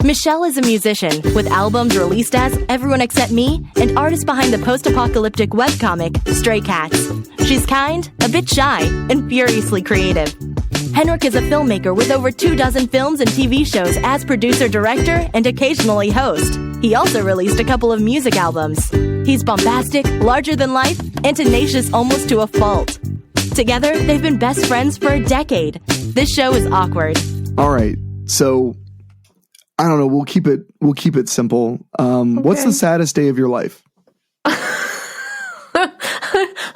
Michelle is a musician with albums released as Everyone Except Me and artist behind the post-apocalyptic webcomic Stray Cats. She's kind, a bit shy, and furiously creative. Henrique is a filmmaker with over 24 films and TV shows as producer, director, and occasionally host. He also released a couple of music albums. He's bombastic, larger than life, and tenacious almost to a fault. Together, they've been best friends for a decade. This show is awkward. All right, so I don't know. We'll keep it simple. What's the saddest day of your life? I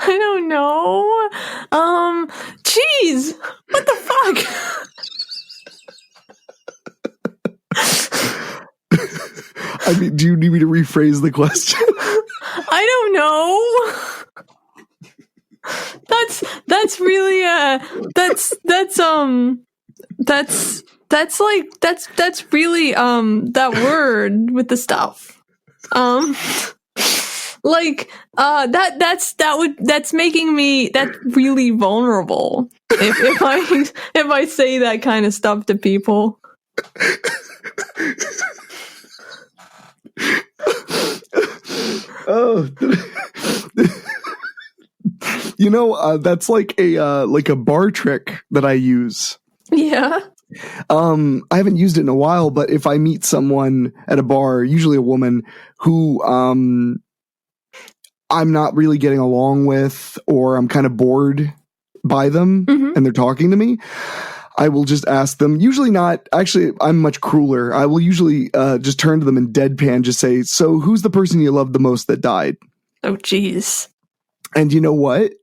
don't know. Jeez, what the fuck? I mean, do you need me to rephrase the question? I don't know. That's really that's really that word with the stuff. That's making me really vulnerable if I say that kind of stuff to people. Oh, that's like a bar trick that I use. Yeah. I haven't used it in a while, but if I meet someone at a bar, usually a woman who I'm not really getting along with, or I'm kind of bored by them and they're talking to me, I will just ask them, usually not, actually, I'm much crueler. I will usually just turn to them and deadpan just say, so who's the person you love the most that died? Oh, geez. And you know what?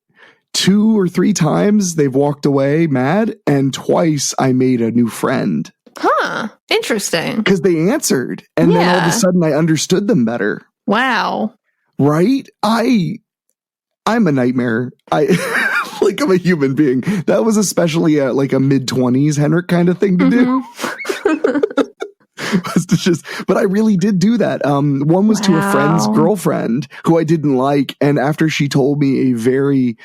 2 or 3 times they've walked away mad, and twice I made a new friend. Huh. Interesting. Because they answered, and then all of a sudden I understood them better. Wow. Right? I'm a nightmare. I'm a human being. That was especially a mid-20s Henrik kind of thing to do. But I really did do that. One was to a friend's girlfriend who I didn't like, and after she told me a very,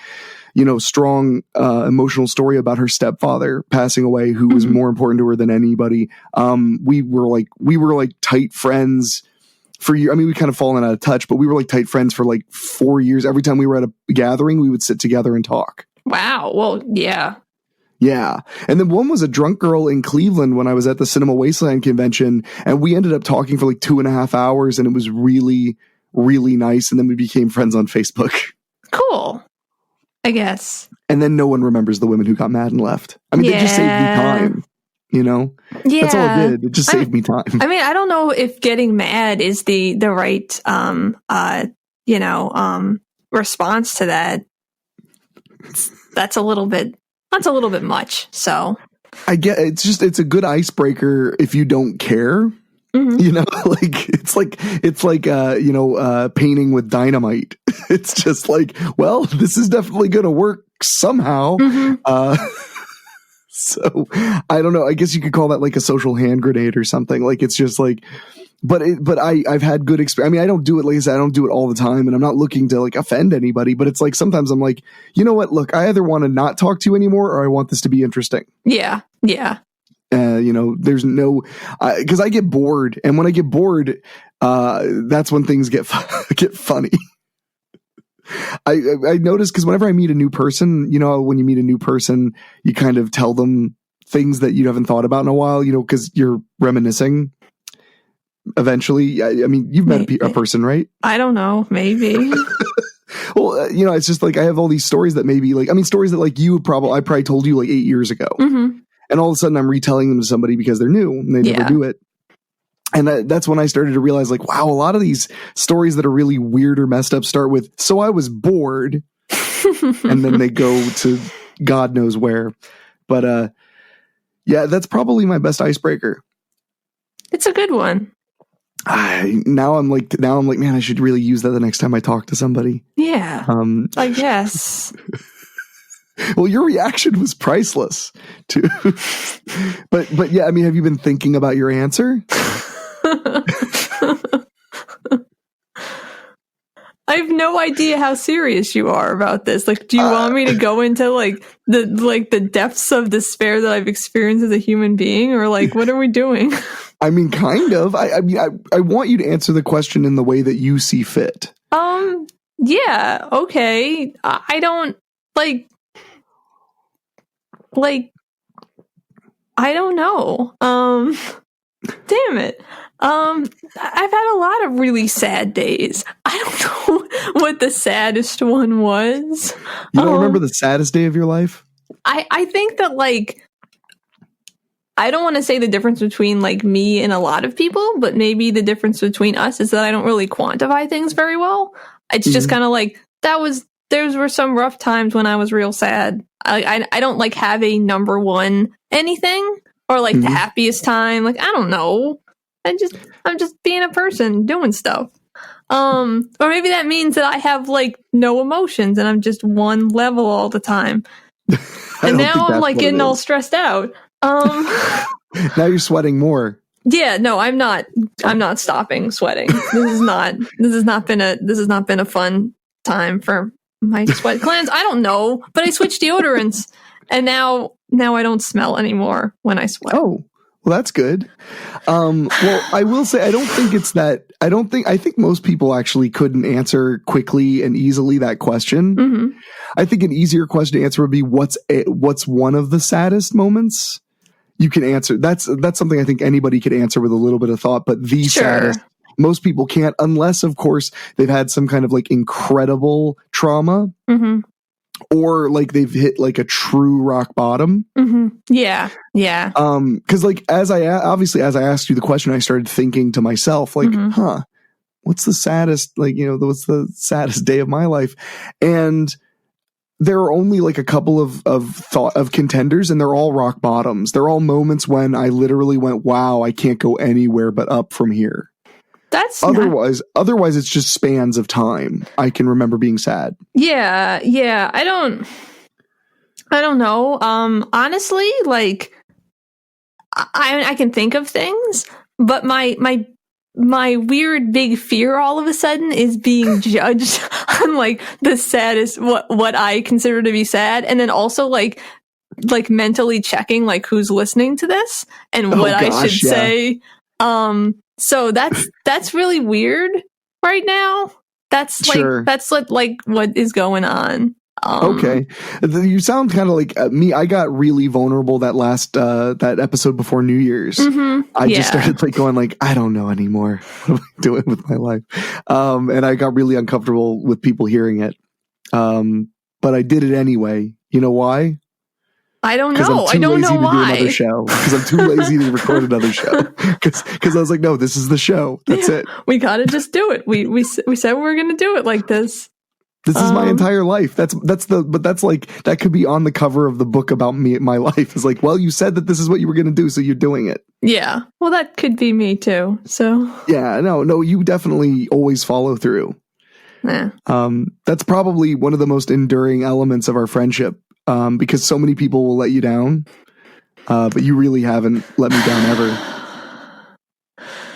strong emotional story about her stepfather passing away, who was more important to her than anybody, we were like tight friends for years. I mean, we kind of fallen out of touch, but we were like tight friends for like 4 years. Every time we were at a gathering, we would sit together and talk. Wow. Well, yeah. Yeah. And then one was a drunk girl in Cleveland when I was at the Cinema Wasteland convention, and we ended up talking for like 2.5 hours, and it was really, really nice. And then we became friends on Facebook. Cool. I guess. And then no one remembers the women who got mad and left. I mean, they just saved me time, Yeah. That's all it did. It just saved me time. I mean, I don't know if getting mad is the right, response to that. That's a little bit much. So I get it's a good icebreaker if you don't care. It's like painting with dynamite. It's just like, well, this is definitely going to work somehow. So I don't know. I guess you could call that like a social hand grenade or something. Like, it's just like, but I've had good experience. I mean, I don't do it, like I said, I don't do it all the time, and I'm not looking to like offend anybody, but it's like, sometimes I'm like, you know what? Look, I either want to not talk to you anymore, or I want this to be interesting. Yeah. Yeah. There's no, cause I get bored, and when I get bored, that's when things get funny. I notice, cause whenever I meet a new person, when you meet a new person, you kind of tell them things that you haven't thought about in a while, cause you're reminiscing eventually. I mean, you've met a person, right? I don't know. Maybe. Well, it's just like, I have all these stories that maybe stories that like I probably told you like 8 years ago. And all of a sudden I'm retelling them to somebody because they're new and they never do it. And that's when I started to realize, like, wow, a lot of these stories that are really weird or messed up start with, so I was bored. And then they go to God knows where. But that's probably my best icebreaker. It's a good one. Now I'm like, man, I should really use that the next time I talk to somebody. Yeah. I guess. Well, your reaction was priceless too. But yeah, I mean, have you been thinking about your answer? I have no idea how serious you are about this. Like, do you want me to go into like the depths of despair that I've experienced as a human being, or like what are we doing? I mean, kind of. I want you to answer the question in the way that you see fit. Yeah, okay. I don't like I don't know. Damn it. I've had a lot of really sad days. I don't know what the saddest one was. You don't remember the saddest day of your life? I think that, like, I don't want to say the difference between, like, me and a lot of people, but maybe the difference between us is that I don't really quantify things very well. It's just kind of like, there were some rough times when I was real sad. I don't, like, have a number one anything or, like, the happiest time. Like, I don't know. I'm just being a person doing stuff. Or maybe that means that I have like no emotions and I'm just one level all the time. And now I'm like getting all stressed out. Now you're sweating more. Yeah, no, I'm not stopping sweating. This has not been a fun time for my sweat glands. I don't know, but I switched deodorants and now I don't smell anymore when I sweat. Oh. Well, that's good. Well, I will say, I think most people actually couldn't answer quickly and easily that question. Mm-hmm. I think an easier question to answer would be what's one of the saddest moments you can answer. That's something I think anybody could answer with a little bit of thought, but the saddest, most people can't, unless of course they've had some kind of like incredible trauma. Mm-hmm. Or like they've hit like a true rock bottom. Mm-hmm. Yeah. Yeah. Cause like, as I asked you the question, I started thinking to myself, like, what's the saddest, like, what's the saddest day of my life? And there are only like a couple of contenders, and they're all rock bottoms. They're all moments when I literally went, wow, I can't go anywhere but up from here. That's otherwise it's just spans of time. I can remember being sad. Yeah. I don't know. Honestly, like I can think of things, but my weird big fear all of a sudden is being judged on like the saddest, what I consider to be sad, and then also like mentally checking like who's listening to this and what I should say. So that's really weird right now. That's like what is going on. Okay. You sound kind of like me. I got really vulnerable that last that episode before New Year's. Mm-hmm. I just started like going like, I don't know anymore. What am I doing with my life? And I got really uncomfortable with people hearing it. But I did it anyway. You know why? I don't know. I don't know why. Because I'm too lazy to record another show. Because I was like, no, this is the show. That's it. We gotta just do it. We said we were gonna do it like this. This is my entire life. But that's like, that could be on the cover of the book about me, my life. It's like, well, you said that this is what you were gonna do, so you're doing it. Yeah. Well, that could be me too. So. Yeah. No. You definitely always follow through. Yeah. That's probably one of the most enduring elements of our friendship. Because so many people will let you down, but you really haven't let me down ever.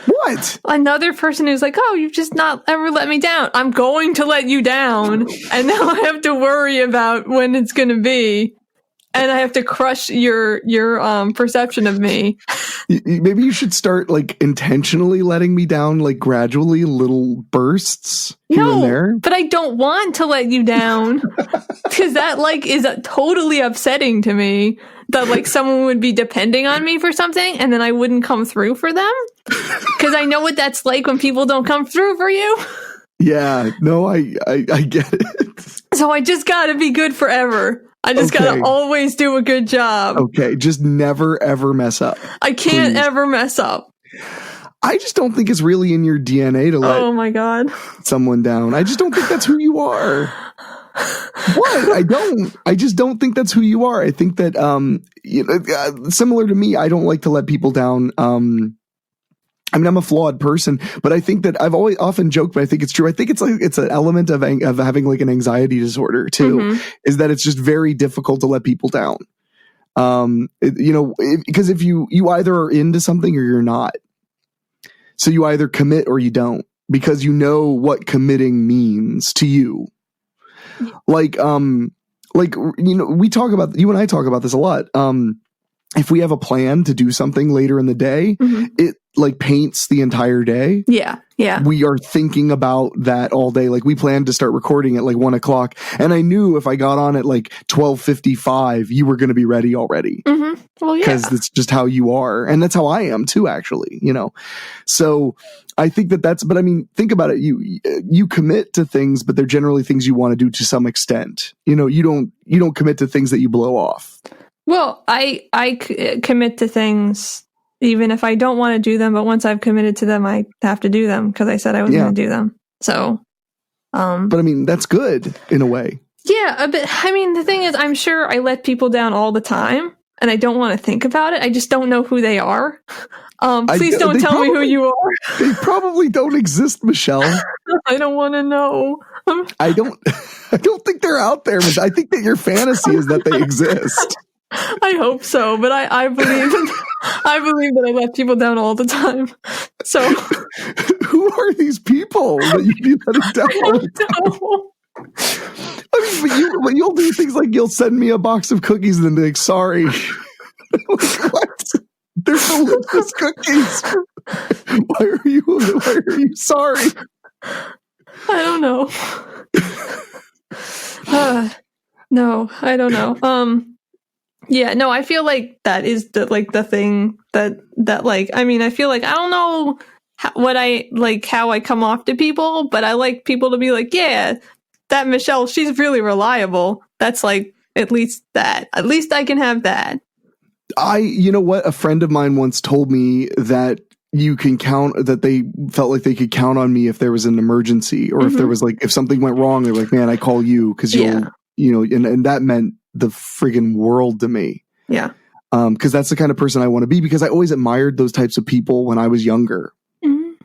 What? Another person who's like, oh, you've just not ever let me down. I'm going to let you down. And now I have to worry about when it's going to be. And I have to crush your perception of me. Maybe you should start like intentionally letting me down, like gradually, little bursts here and there. But I don't want to let you down because that like is totally upsetting to me. That like someone would be depending on me for something and then I wouldn't come through for them. Because I know what that's like when people don't come through for you. Yeah, no, I get it. So I just got to be good forever. I just gotta always do a good job. Okay, just never ever mess up. I can't ever mess up. I just don't think it's really in your DNA to let oh my God. someone down. I just don't think that's who you are. What? I just don't think that's who you are. I think that similar to me, I don't like to let people down. I mean, I'm a flawed person, but I think that I've often joked, but I think it's true. I think it's an element of having like an anxiety disorder too, is that it's just very difficult to let people down. Because if you either are into something or you're not. So you either commit or you don't. because you know what committing means to you. Like, you know, you and I talk about this a lot. If we have a plan to do something later in the day, it like paints the entire day. Yeah. Yeah. We are thinking about that all day. Like we planned to start recording at like 1 o'clock. And I knew if I got on at like 12:55, you were going to be ready already. Well, yeah. Because it's just how you are. And that's how I am too, actually, you know? So I think but I mean, think about it. You commit to things, but they're generally things you want to do to some extent. You know, you don't commit to things that you blow off. Well, I commit to things even if I don't want to do them, but once I've committed to them, I have to do them because I said I was going to do them. So, but I mean, that's good in a way. Yeah, but I mean, the thing is, I'm sure I let people down all the time, and I don't want to think about it. I just don't know who they are. Please don't tell me who you are. They probably don't exist, Michelle. I don't want to know. I don't think they're out there. I think that your fantasy is that they exist. I hope so, but I believe that I let people down all the time. So, who are these people that you let down all the time? I mean, but you'll do things like you'll send me a box of cookies and then be like, sorry. Like, what? They're delicious cookies. Why are you sorry? I don't know. No, I don't know. Yeah, no, I feel like that is the thing that like, I mean, I feel like, I don't know how I come off to people, but I like people to be like, yeah, that Michelle, she's really reliable. That's like, at least I can have that. You know what? A friend of mine once told me that that they felt like they could count on me if there was an emergency or if there was like, if something went wrong, they're like, man, I call you because you know, and that meant the friggin' world to me. Yeah. Because that's the kind of person I want to be, because I always admired those types of people when I was younger. You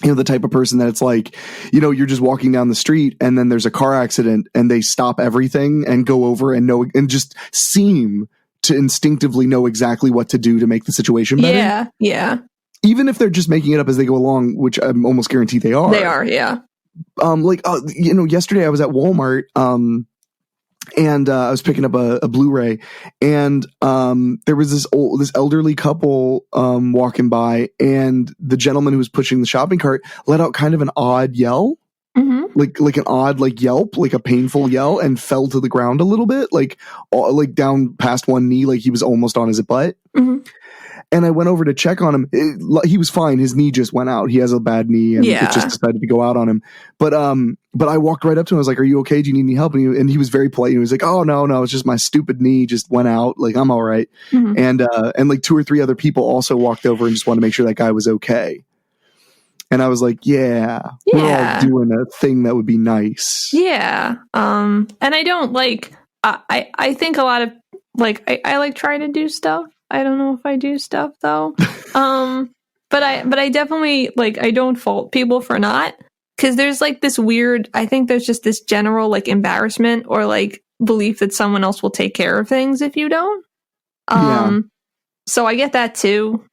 know, the type of person that it's like, you know, you're just walking down the street and then there's a car accident and they stop everything and go over and know and just seem to instinctively know exactly what to do to make the situation better. Yeah. Yeah. Even if they're just making it up as they go along, which I'm almost guaranteed they are. They are. Yeah. You know, yesterday I was at Walmart, and I was picking up a Blu-ray, and there was this elderly couple walking by, and the gentleman who was pushing the shopping cart let out kind of an odd yell, like an odd like yelp, like a painful yell, and fell to the ground a little bit, like down past one knee, like he was almost on his butt. And I went over to check on him. He was fine. His knee just went out. He has a bad knee, and it just decided to go out on him. But I walked right up to him. I was like, "Are you okay? Do you need any help?" And he was very polite. He was like, "Oh, no, it's just my stupid knee just went out. Like, I'm all right." And like 2 or 3 other people also walked over and just wanted to make sure that guy was okay. And I was like, "Yeah, we're all doing a thing that would be nice." Yeah. And I don't like. I think a lot of like I like try to do stuff. I don't know if I do stuff though. But I definitely like, I don't fault people for not, because there's like this weird, I think there's just this general like embarrassment or like belief that someone else will take care of things if you don't. So I get that too.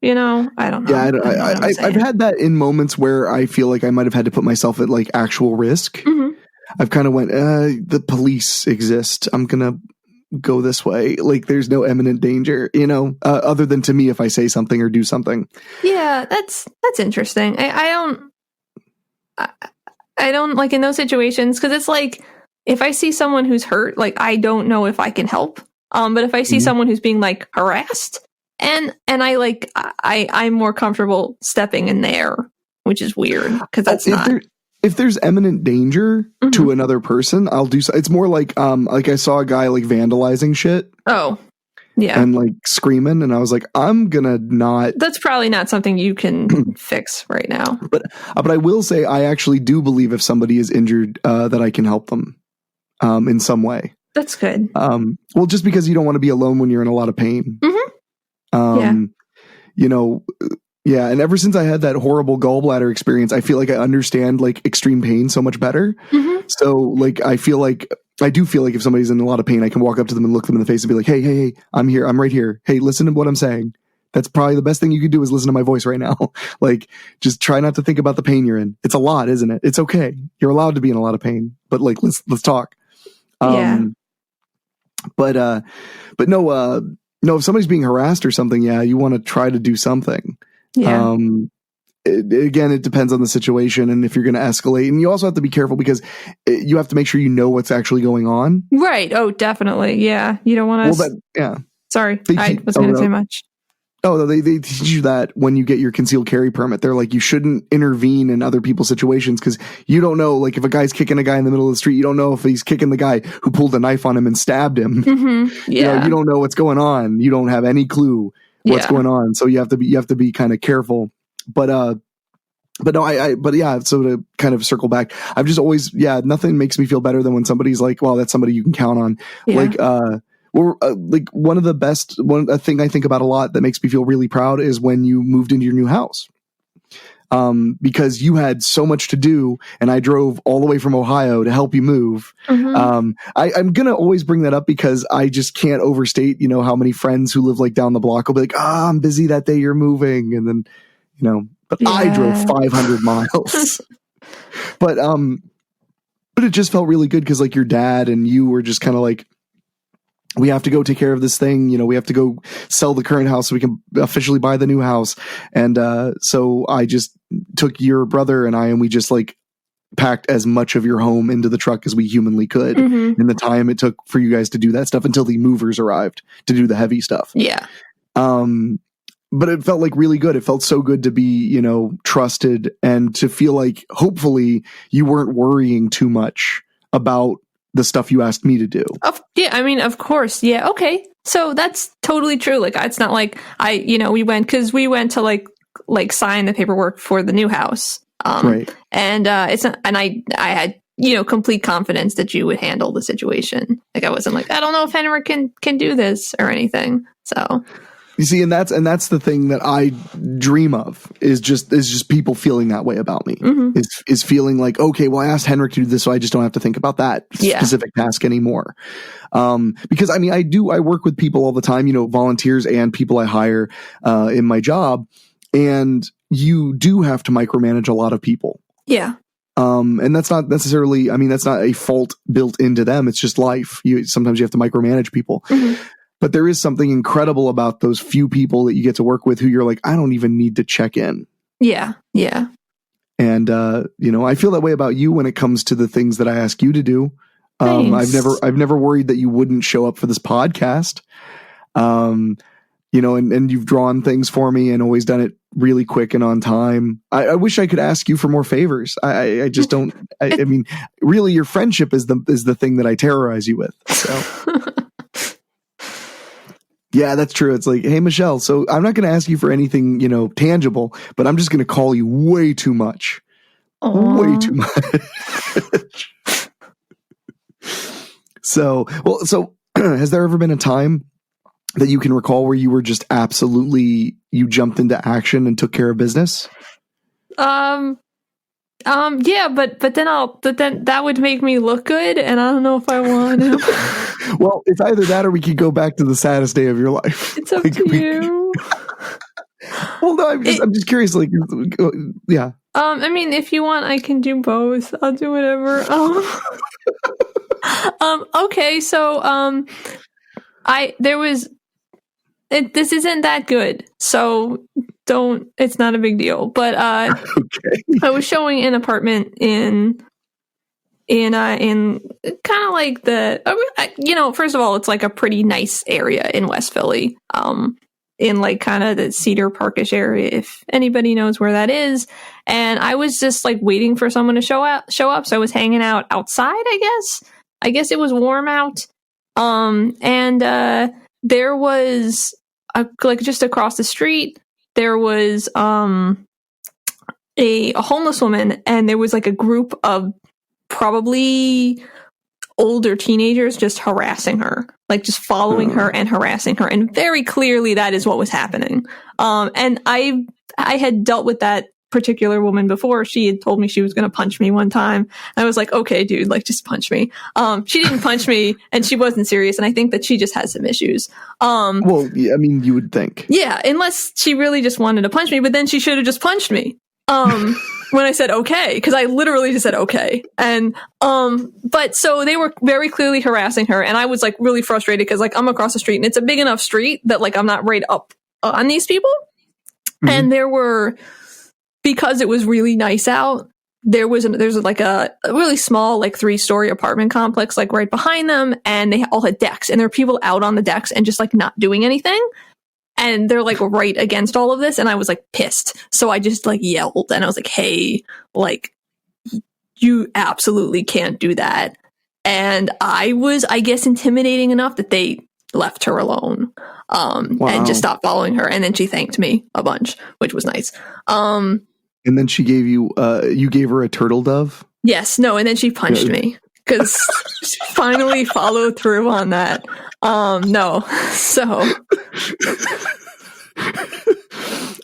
You know, I don't know. Yeah, I've had that in moments where I feel like I might have had to put myself at like actual risk. I've kind of went, the police exist. I'm going to go this way. Like there's no imminent danger, you know, other than to me if I say something or do something. Yeah, that's interesting. I don't like in those situations, because it's like if I see someone who's hurt, like I don't know if I can help. But if I see someone who's being like harassed, and I like I'm more comfortable stepping in there, which is weird because that's if there's imminent danger to another person, I'll do so. It's more like I saw a guy like vandalizing shit. Oh, yeah. And like screaming. And I was like, I'm gonna not. That's probably not something you can fix right now. But I will say, I actually do believe if somebody is injured, that I can help them in some way. That's good. Well, just because you don't want to be alone when you're in a lot of pain. You know, yeah, and ever since I had that horrible gallbladder experience, I feel like I understand like extreme pain so much better. So like I do feel like if somebody's in a lot of pain, I can walk up to them and look them in the face and be like, hey, I'm here. I'm right here. Hey, listen to what I'm saying. That's probably the best thing you could do is listen to my voice right now. Like, just try not to think about the pain you're in. It's a lot, isn't it? It's okay. You're allowed to be in a lot of pain, but like, let's talk. But no, if somebody's being harassed or something, you want to try to do something. Yeah. Again, it depends on the situation and if you're going to escalate. And you also have to be careful because you have to make sure you know what's actually going on. Right. Oh, definitely. Yeah. You don't want to. Sorry. I wasn't going to say much. Oh, they teach you that when you get your concealed carry permit. They're like, you shouldn't intervene in other people's situations because you don't know, like, if a guy's kicking a guy in the middle of the street, you don't know if he's kicking the guy who pulled a knife on him and stabbed him. Mm-hmm. Yeah. You know, you don't know what's going on. You don't have any clue what's going on. So you have to be kind of careful. But no, so to kind of circle back, I've just always, nothing makes me feel better than when somebody's like, well, that's somebody you can count on. Yeah. Like a thing I think about a lot that makes me feel really proud is when you moved into your new house. Because you had so much to do and I drove all the way from Ohio to help you move. Mm-hmm. I'm going to always bring that up because I just can't overstate, how many friends who live like down the block will be like, I'm busy that day you're moving. And then, but I drove 500 miles, but it just felt really good. Cause like your dad and you were just kind of like, we have to go take care of this thing. We have to go sell the current house so we can officially buy the new house. And so I just took your brother and we just like packed as much of your home into the truck as we humanly could in the time it took for you guys to do that stuff until the movers arrived to do the heavy stuff. Yeah. But it felt like really good. It felt so good to be, trusted and to feel like hopefully you weren't worrying too much about the stuff you asked me to do. Of course. Yeah. Okay. So that's totally true. Like, it's not like we went to like sign the paperwork for the new house. Right. And it's not, and I had, complete confidence that you would handle the situation. Like, I wasn't like, I don't know if Henrique can do this or anything. So. You see, and that's the thing that I dream of is just people feeling that way about me. Mm-hmm. Is feeling like, okay, well, I asked Henrique to do this, so I just don't have to think about that specific task anymore. Because I work with people all the time, volunteers and people I hire in my job, and you do have to micromanage a lot of people. Yeah. And that's not necessarily, that's not a fault built into them. It's just life. Sometimes you have to micromanage people. Mm-hmm. But there is something incredible about those few people that you get to work with who you're like, I don't even need to check in. Yeah. Yeah. And, I feel that way about you when it comes to the things that I ask you to do. I've never worried that you wouldn't show up for this podcast. And you've drawn things for me and always done it really quick and on time. I wish I could ask you for more favors. I just don't, really your friendship is the thing that I terrorize you with. So. Yeah, that's true. It's like, hey, Michelle, so I'm not going to ask you for anything, tangible, but I'm just going to call you way too much. Aww. Way too much. So has there ever been a time that you can recall where you were just you jumped into action and took care of business? Yeah, but then that would make me look good, and I don't know if I want to. Well, it's either that or we could go back to the saddest day of your life. It's up to you. Well, no, I'm just curious. Like, yeah. If you want, I can do both. I'll do whatever. Okay, so this isn't that good, so it's not a big deal. But okay. I was showing an apartment in kind of like first of all, it's like a pretty nice area in West Philly, in like kind of the Cedar Parkish area, if anybody knows where that is. And I was just like waiting for someone to show up. So I was hanging out outside, I guess it was warm out. And there was just across the street, there was a homeless woman, and there was like a group of probably older teenagers just harassing her, like just following her and harassing her. And very clearly that is what was happening. And I had dealt with that particular woman before, she had told me she was going to punch me one time. I was like, okay, dude, like, just punch me. She didn't punch me, and she wasn't serious, and I think that she just has some issues. Well, yeah, I mean, you would think. Yeah, unless she really just wanted to punch me, but then she should have just punched me. When I said okay, because I literally just said okay. And, but so they were very clearly harassing her, and I was like really frustrated because like I'm across the street and it's a big enough street that like I'm not right up on these people. Mm-hmm. And there were, because it was really nice out, there's like a really small, like 3-story apartment complex, like right behind them. And they all had decks, and there were people out on the decks and just like not doing anything. And they're like right against all of this. And I was like pissed. So I just like yelled, and I was like, hey, like, you absolutely can't do that. And I was, I guess, intimidating enough that they left her alone, and just stopped following her. And then she thanked me a bunch, which was nice. And then she gave you gave her a turtle dove? Yes. No. And then she punched me because she finally followed through on that. No. So.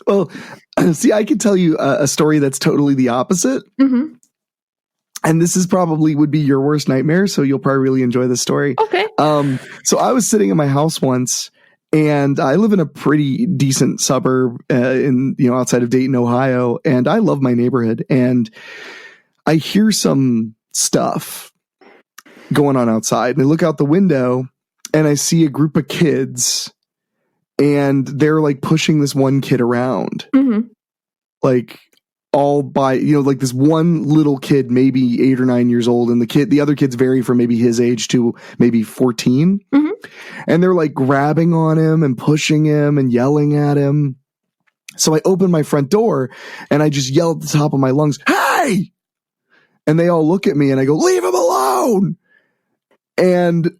Well, see, I could tell you a story that's totally the opposite. Mm-hmm. And this is probably would be your worst nightmare, so you'll probably really enjoy this story. Okay. So I was sitting in my house once, and I live in a pretty decent suburb outside of Dayton, Ohio, and I love my neighborhood. And I hear some stuff going on outside, and I look out the window, and I see a group of kids, and they're like pushing this one kid around, mm-hmm. like all by, like this one little kid, maybe 8 or 9 years old. And the other kids vary from maybe his age to maybe 14. Mm-hmm. And they're like grabbing on him and pushing him and yelling at him. So I open my front door and I just yell at the top of my lungs, "Hey!" And they all look at me and I go, "Leave him alone." And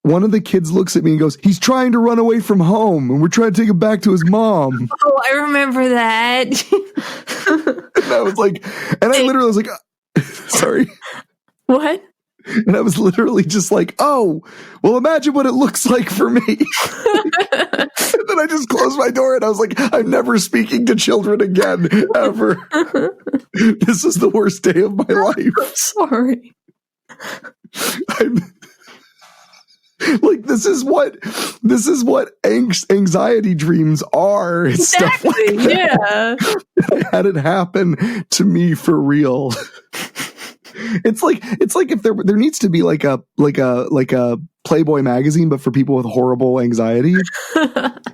one of the kids looks at me and goes, "He's trying to run away from home, and we're trying to take him back to his mom." Oh, I remember that. And I was like, and I literally was like, sorry. What? And I was literally just like, oh, well, imagine what it looks like for me. And then I just closed my door and I was like, I'm never speaking to children again, ever. This is the worst day of my life. I'm sorry. Like, this is what anxiety dreams are. Exactly, stuff like that. Yeah. I had it happen to me for real. It's like if there needs to be like a Playboy magazine, but for people with horrible anxiety.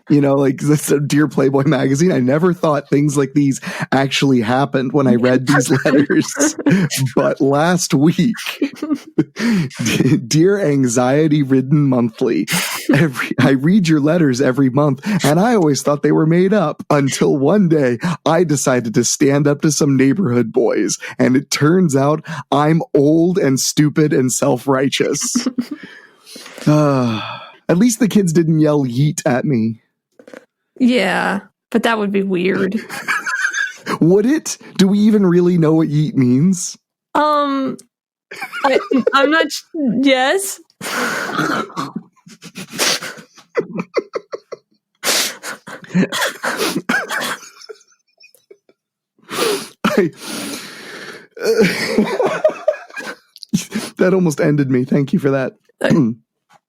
Like this Dear Playboy magazine. I never thought things like these actually happened when I read these letters. But last week, Dear Anxiety Ridden Monthly. I read your letters every month, and I always thought they were made up until one day I decided to stand up to some neighborhood boys, and it turns out I'm old and stupid and self-righteous. At least the kids didn't yell yeet at me. Yeah, but that would be weird. Would it? Do we even really know what yeet means? I'm not. Yes. That almost ended me. Thank you for that.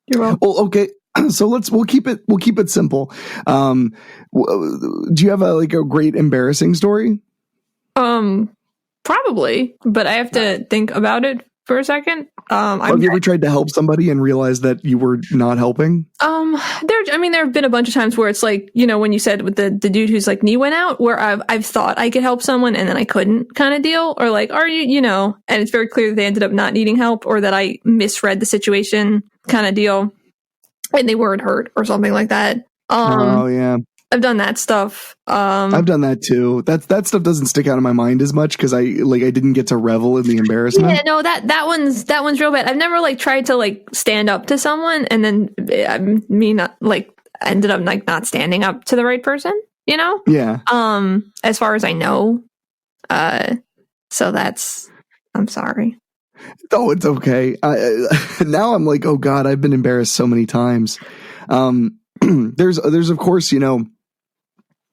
You're welcome. Well, okay. So we'll keep it simple. Do you have a great embarrassing story? Probably, but I have to think about it for a second. Have you ever tried to help somebody and realized that you were not helping? There have been a bunch of times where it's like, when you said with the dude whose like knee went out, where I've thought I could help someone and then I couldn't, kind of deal, or like, are you, and it's very clear that they ended up not needing help, or that I misread the situation, kind of deal, and they weren't hurt or something like that. Oh yeah. I've done that stuff. I've done that too. That stuff doesn't stick out of my mind as much because I didn't get to revel in the embarrassment. Yeah, no, that one's real bad. I've never tried to stand up to someone and then ended up not standing up to the right person. Yeah. As far as I know. So I'm sorry. Oh, it's okay. Now I'm like, oh God, I've been embarrassed so many times. There's of course,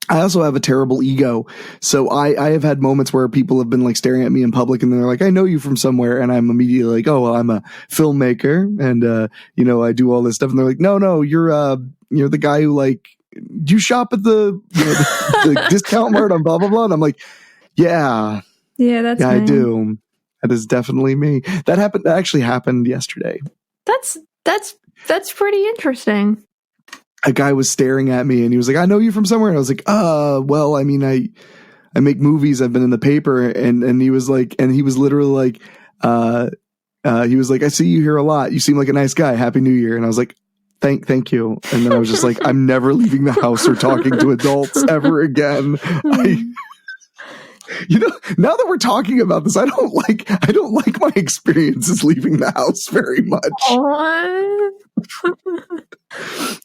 I also have a terrible ego. So I have had moments where people have been like staring at me in public and they're like, I know you from somewhere. And I'm immediately like, oh, well, I'm a filmmaker and, I do all this stuff. And they're like, no, you're the guy who like, do you shop at the discount mart on blah, blah, blah. And I'm like, yeah, that's me. I do. That is definitely me. That actually happened yesterday. That's pretty interesting. A guy was staring at me and he was like, I know you from somewhere. And I was like, well, I mean, I make movies. I've been in the paper. And he was like, and he was literally like, he was like, I see you here a lot. You seem like a nice guy. Happy New Year. And I was like, thank you. And then I was just like, I'm never leaving the house or talking to adults ever again. Now that we're talking about this, I don't like my experiences leaving the house very much.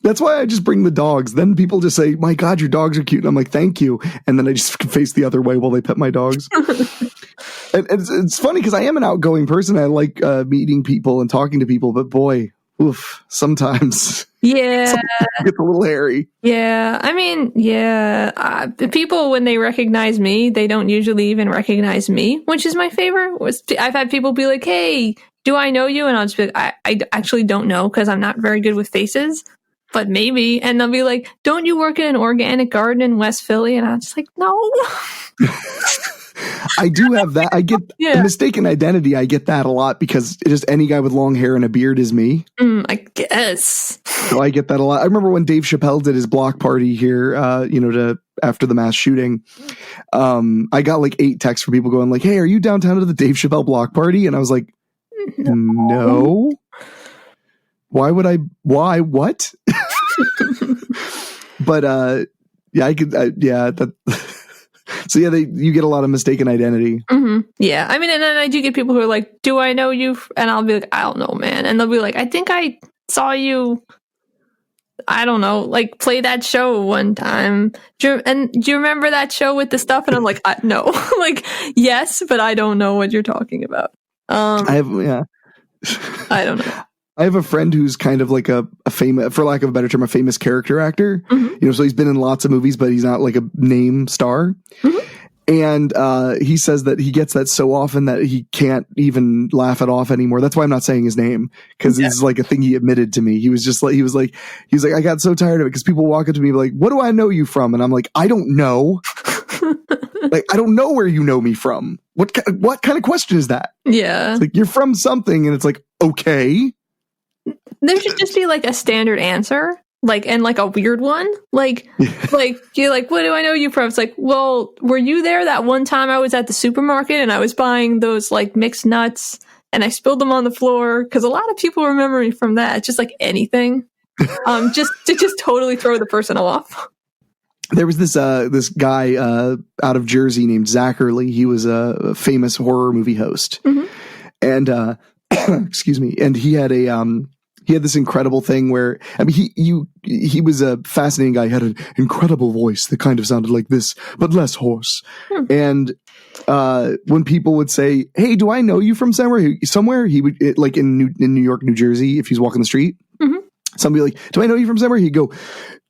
That's why I just bring the dogs. Then people just say, my God, your dogs are cute. And I'm like, thank you. And then I just face the other way while they pet my dogs. And it's funny because I am an outgoing person. I like meeting people and talking to people, but boy, sometimes. Yeah. It gets a little hairy. Yeah. I mean, yeah. People, when they recognize me, they don't usually even recognize me, which is my favorite. I've had people be like, hey, do I know you? And I'll just be like, I actually don't know because I'm not very good with faces, but maybe. And they'll be like, don't you work in an organic garden in West Philly? And I'm just like, no. I do have that. I get the mistaken identity. I get that a lot because just any guy with long hair and a beard is me. I guess. So I get that a lot. I remember when Dave Chappelle did his block party here, after the mass shooting. I got like 8 texts from people going like, hey, are you downtown to the Dave Chappelle block party? And I was like, no. Why would I? Why? What? But I could. So you get a lot of mistaken identity. Mm-hmm. Yeah, I mean, and then I do get people who are like, "Do I know you?" And I'll be like, "I don't know, man." And they'll be like, "I think I saw you. I don't know, like play that show one time. Do you remember that show with the stuff?" And I'm like, "No, like yes, but I don't know what you're talking about." I don't know. I have a friend who's kind of like a famous, for lack of a better term, a famous character actor. Mm-hmm. So he's been in lots of movies, but he's not like a name star. Mm-hmm. And he says that he gets that so often that he can't even laugh it off anymore. That's why I'm not saying his name, because it's like a thing he admitted to me. He was like, I got so tired of it because people walk up to me like, what do I know you from? And I'm like, I don't know. Like, I don't know where you know me from. What kind of question is that? Yeah. It's like, you're from something. And it's like, okay. There should just be like a standard answer, and like a weird one. Like you're like, what do I know you from? It's like, well, were you there that one time I was at the supermarket and I was buying those like mixed nuts and I spilled them on the floor? Because a lot of people remember me from that. It's just like anything, just to totally throw the person off. There was this guy out of Jersey named Zachary. He was a famous horror movie host, mm-hmm. and excuse me, and he had this incredible thing where, I mean, he was a fascinating guy. He had an incredible voice that kind of sounded like this, but less hoarse. And when people would say, "Hey, do I know you from somewhere?" He would like in New York, New Jersey, if he's walking the street. Mm-hmm. Somebody like, "Do I know you from somewhere?" He'd go,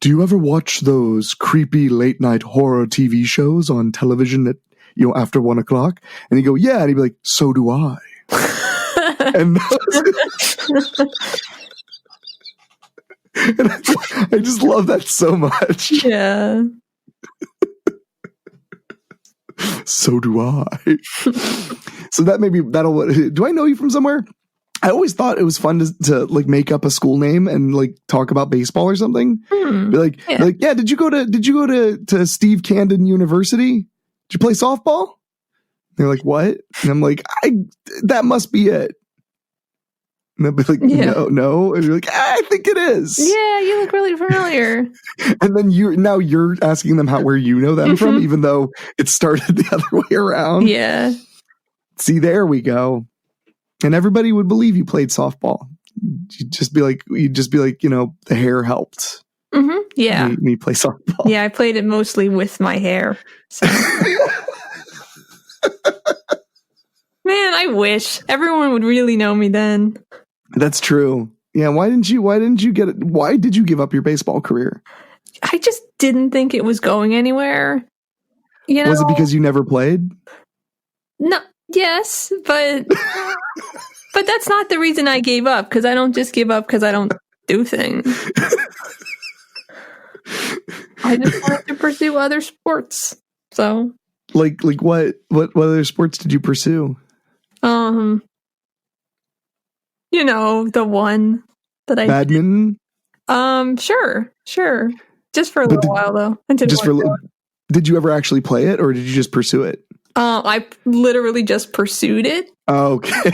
"Do you ever watch those creepy late night horror TV shows on television at after 1 o'clock?" And he'd go, "Yeah," and he'd be like, "So do I." And I just love that so much. Yeah. So do I. So that'll. Do I know you from somewhere? I always thought it was fun to like make up a school name and like talk about baseball or something. Be like, yeah. Did you go to Steve Camden University? Did you play softball? They're like, what? And I'm like, that must be it. And they'll be like, no. And you're like, I think it is. Yeah, you look really familiar. And then you're asking them where you know them from, even though it started the other way around. Yeah. See, there we go. And everybody would believe you played softball. You'd just be like, the hair helped. Mm-hmm. Yeah. Me play softball. Yeah, I played it mostly with my hair. So. Man, I wish everyone would really know me then. That's true. Yeah. Why did you give up your baseball career? I just didn't think it was going anywhere. You know? Was it because you never played? No, yes, but but that's not the reason I gave up, because I don't just give up because I don't do things. I just wanted to pursue other sports. So like what other sports did you pursue? The one that I badminton? Sure. Just for a little while though. Did you ever actually play it, or did you just pursue it? I literally just pursued it. Okay.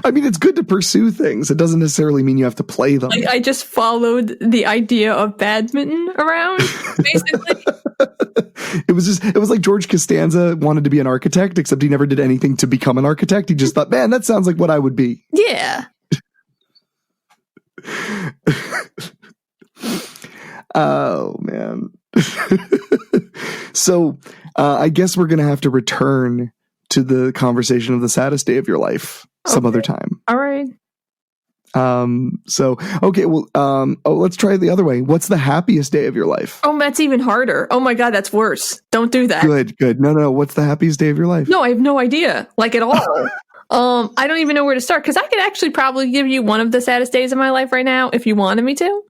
I mean, it's good to pursue things. It doesn't necessarily mean you have to play them. I just followed the idea of badminton around, basically. It was like George Costanza wanted to be an architect, except he never did anything to become an architect. He just thought, man, that sounds like what I would be. Yeah. Oh, man. So I guess we're going to have to return to the conversation of the saddest day of your life some other time. All right. Okay, well, let's try it the other way. What's the happiest day of your life? Oh, that's even harder. Oh my God, that's worse. Don't do that. Good. No. What's the happiest day of your life? No, I have no idea. Like at all. I don't even know where to start, because I could actually probably give you one of the saddest days of my life right now if you wanted me to.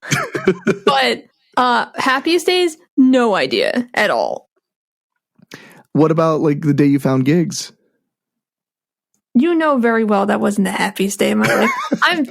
But happiest days, no idea at all. What about like the day you found gigs? You know very well that wasn't the happiest day of my life. I'm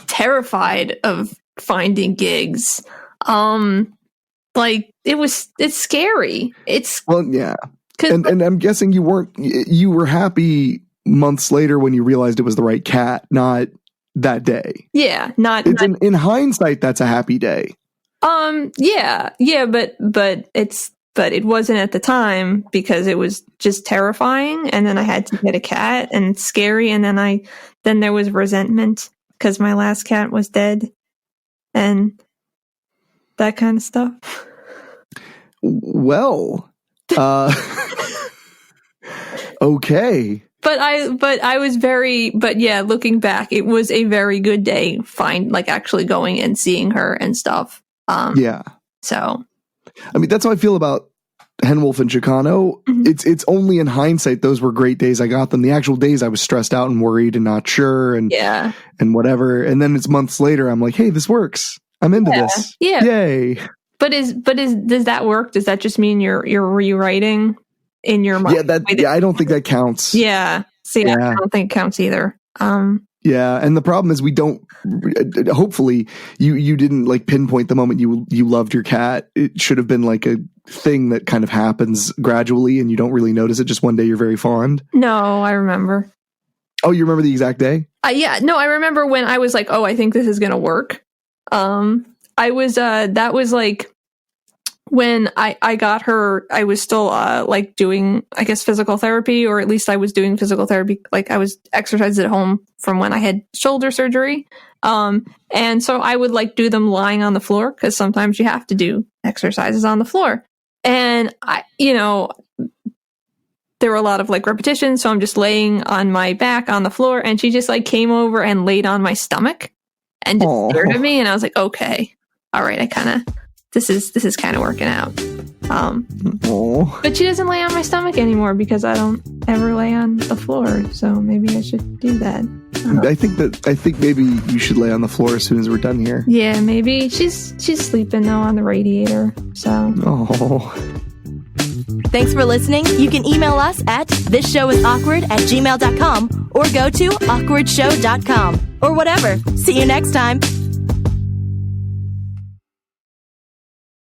terrified of finding gigs. Like it's scary. Yeah. And I'm guessing you were happy months later when you realized it was the right cat, not that day. Yeah, in hindsight, that's a happy day. Yeah, but it wasn't at the time, because it was just terrifying, and then I had to get a cat, and it's scary, and then there was resentment because my last cat was dead, and that kind of stuff. Well, okay. But yeah, looking back, it was a very good day. Actually going and seeing her and stuff. Yeah. So, I mean, that's how I feel about Henwolf and Chicano. Mm-hmm. It's only in hindsight those were great days. I got them. The actual days I was stressed out and worried and not sure and whatever. And then it's months later. I'm like, hey, this works. I'm into this. Yeah. Yay. But does that work? Does that just mean you're rewriting in your mind? Yeah, I don't think that counts. Yeah. See, I don't think it counts either. Yeah, and the problem is we don't. Hopefully, you didn't like pinpoint the moment you loved your cat. It should have been like a thing that kind of happens gradually, and you don't really notice it. Just one day you're very fond. No, I remember. Oh, you remember the exact day? Yeah, no, I remember when I was like, oh, I think this is gonna work. I was that was like when I got her. I was still like doing, I guess, physical therapy, or at least I was doing physical therapy. Like I was exercising at home from when I had shoulder surgery. And so I would like do them lying on the floor, because sometimes you have to do exercises on the floor. And there were a lot of like repetitions. So I'm just laying on my back on the floor, and she just like came over and laid on my stomach and just stared at me. And I was like, okay, all right. This is kind of working out. But she doesn't lay on my stomach anymore, because I don't ever lay on the floor. So maybe I should do that. I think maybe you should lay on the floor as soon as we're done here. Yeah, maybe she's sleeping though on the radiator. So. Oh. Thanks for listening. You can email us at thisshowIsAwkward@gmail.com or go to awkwardshow.com or whatever. See you next time.